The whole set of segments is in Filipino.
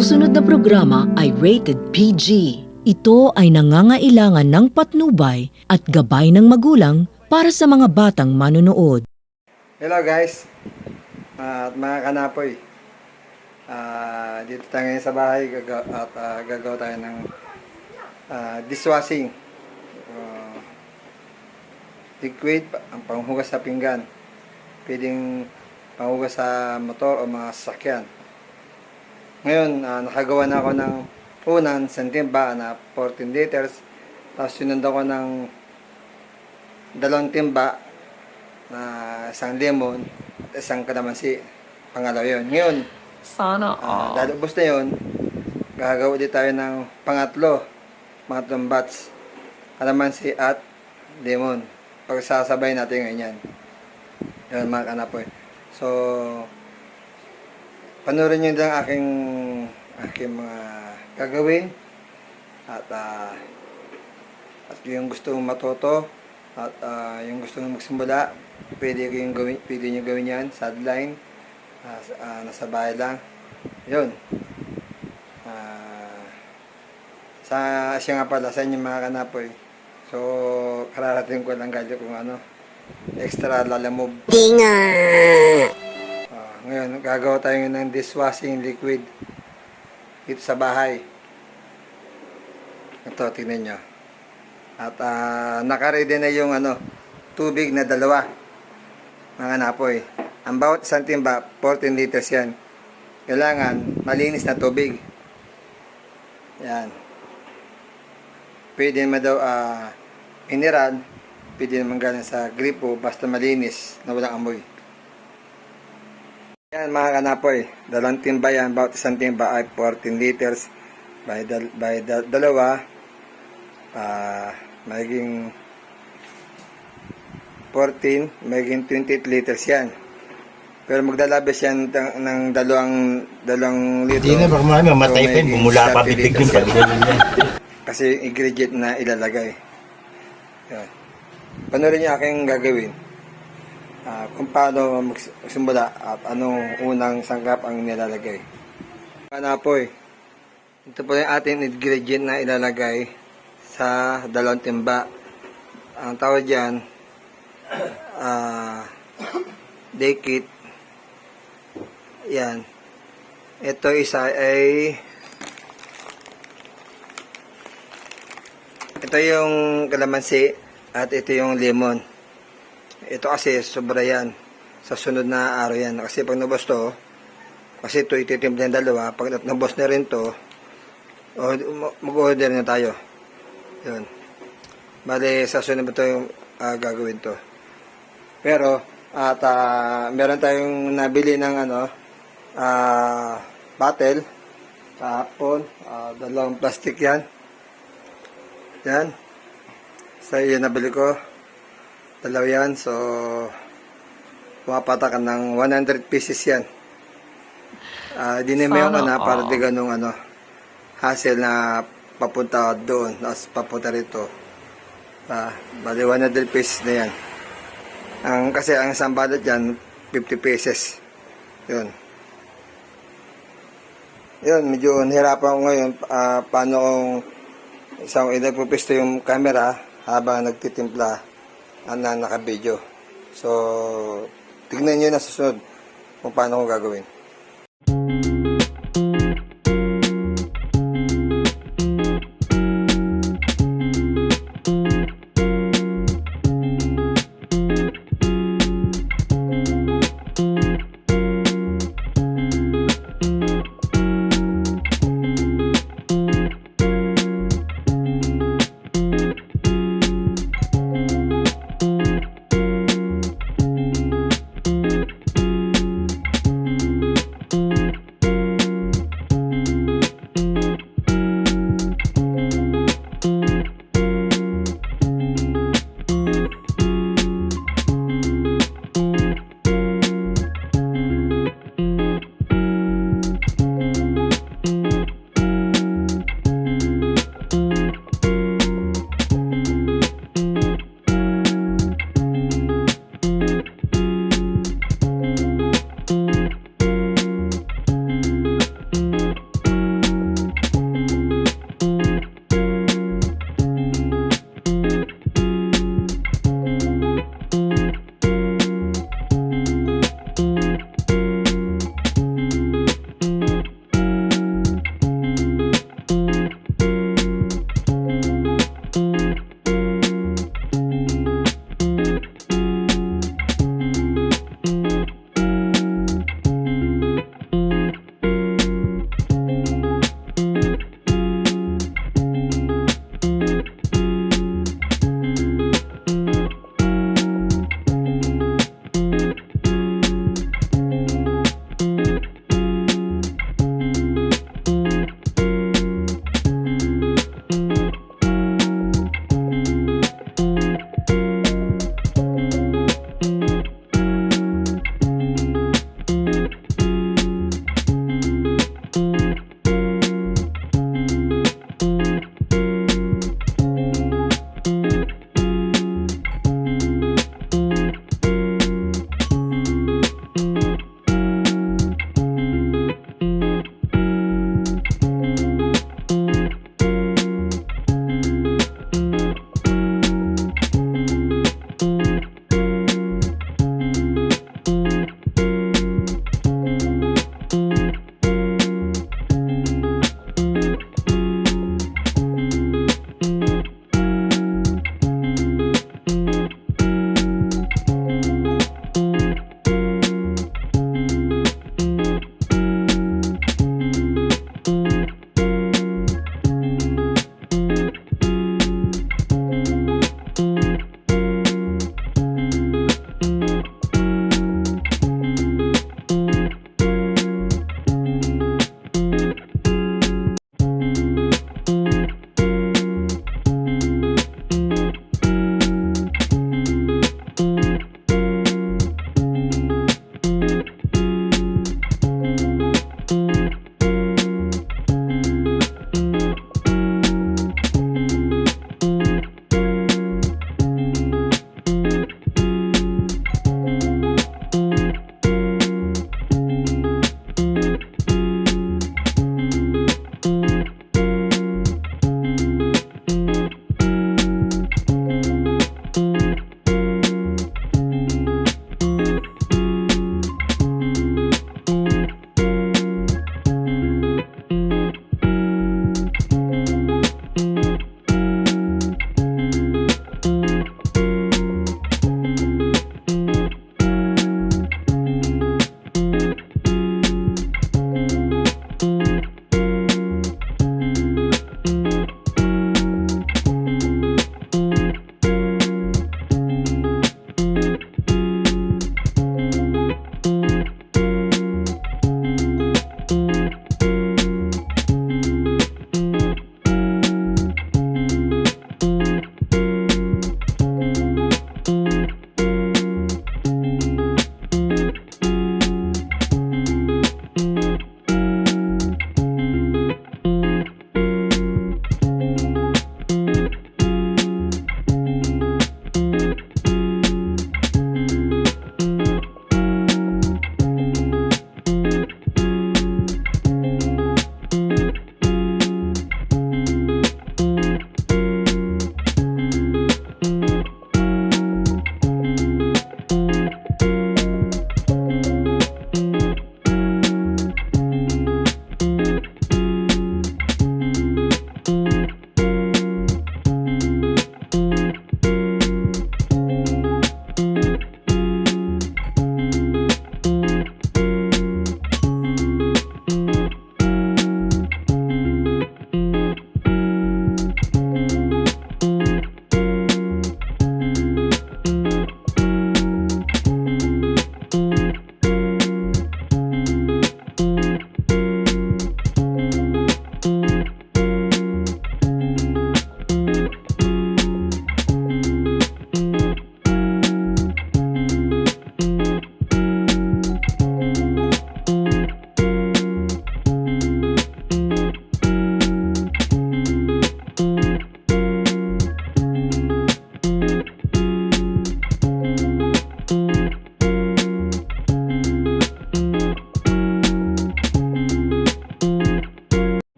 susunod na programa ay rated PG. Ito ay nangangailangan ng patnubay at gabay ng magulang para sa mga batang manonood. Hello guys, at mga kanapoy. Dito tayo ngayon sa bahay at gagawa tayo ng dishwashing. Liquid, ang panghugas sa pinggan. Pwedeng panghugas sa motor o mga sasakyan. Ngayon, nakagawa na ako ng unang timba na 14 liters. Tapos sinundan ko ng 2 timba na isang lemon at isang kalamansi. Pangalaw yun. Ngayon, Sana all. dahil ubos na yun, gagawa din tayo ng pangatlong batch. Kalamansi at lemon. Pagsasabay natin ngayon yan. Yun mga kanapoy. So, panoorin nyo lang aking mga gagawin. At yung gusto mong matuto at yung gusto mong magsimula, pwede nyo gawin yan sa sideline, nasa bahay lang. Yun. Siya nga pala sa inyo mga kanapoy. So, kararating ko lang galing kung extra lalamove. Ngayon, gagawa tayo ng dishwashing liquid dito sa bahay. Ito, tingnan nyo. At nakaready na yung tubig na 2 mga napoy. Ang bawat isang timba, 14 liters yan. Kailangan malinis na tubig. Yan. Pwede naman daw mineral, pwede naman galing sa gripo, basta malinis na walang amoy. Yan mga kanapoy, 2 timba yan, bawat isang timba ay 14 liters by 2, magiging 14, magiging 28 liters yan. Pero maglalabas yan ng 2 litro. Hindi na, baka mamatay pa yun, bumula pa bibig yung pag-ilan niya. Kasi yung ingredient na ilalagay. Yan. Panoorin niyo aking gagawin. Kung paano magsimula at anong unang sangkap ang nilalagay. Kanapoy, ito po yung ating ingredient na ilalagay sa 2 timba. Ang tawag dyan, dekit. Yan. Ito isa ay ito yung kalamansi at ito yung lemon. Ito kasi sobra yan sa sunod na araw yan. Kasi pag nabos to, kasi ito ititimpla ng 2, pag nabos na rin to, mag-order na tayo. Yun. Bale, sa sunod ba ito yung gagawin to. Pero, at meron tayong nabili ng bottle. Tapon, 2 plastic yan. Yan. So, yun nabili ko. 2 yan. So, pumapatakan ng 100 pieces yan. Dinimihan ko na para di ganung hassle na papunta doon. Tapos papunta rito. Bali 100 pieces na yan. Kasi ang isang balot dyan, 50 pieces. Yun. Yun, medyo nahirapan ko ngayon paano kung isang nagpupisto yung camera habang nagtitimpla na naka-video. So, tignan nyo na susunod kung paano ko gagawin.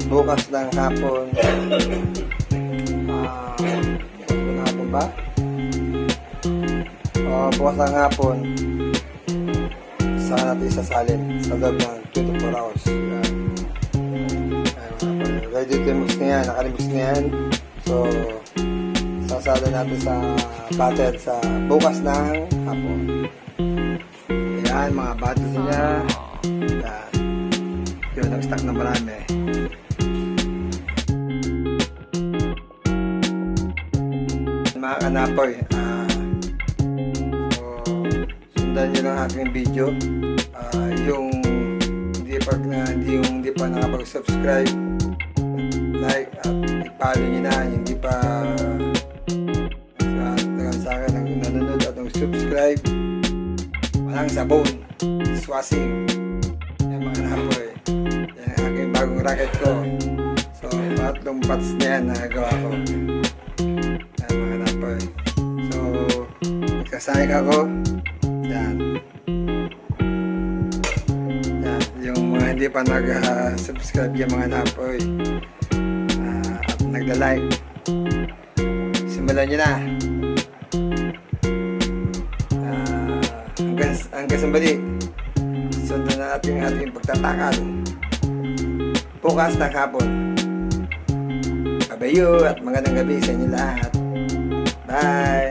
bukas ng hapon. Bukas ng hapon ba? Bukas ng hapon. Saan natin isasalin sa loob ng 24 hours. Yan. Ready to mix na yan. Nakalimix na yan. So, sasalin natin sa butter sa bukas ng hapon. Yan, mga butter niya. Yan. Yun, nag-stack na marami. Mga kanapoy, sundan nyo lang aking video. Yung hindi pa nakapag-subscribe, like at i-follow nyo na. Hindi pa sa akin ang nanonood at ang subscribe, walang sabon, swasing. Yan mga kanapoy, yan ang aking bagong racket ko. So, patlong pots na yan nagagawa ko. Yan mga kanapoy. So, nagkasayang ako. Yan. Yan. Yung mga hindi pa nag-subscribe yung mga napoy at nagda-like, simulan nyo na. Hanggang sa bali, sundan na natin ating pagtatakal bukas ng hapon. Kabayo at magandang gabi sa inyo lahat. Bye!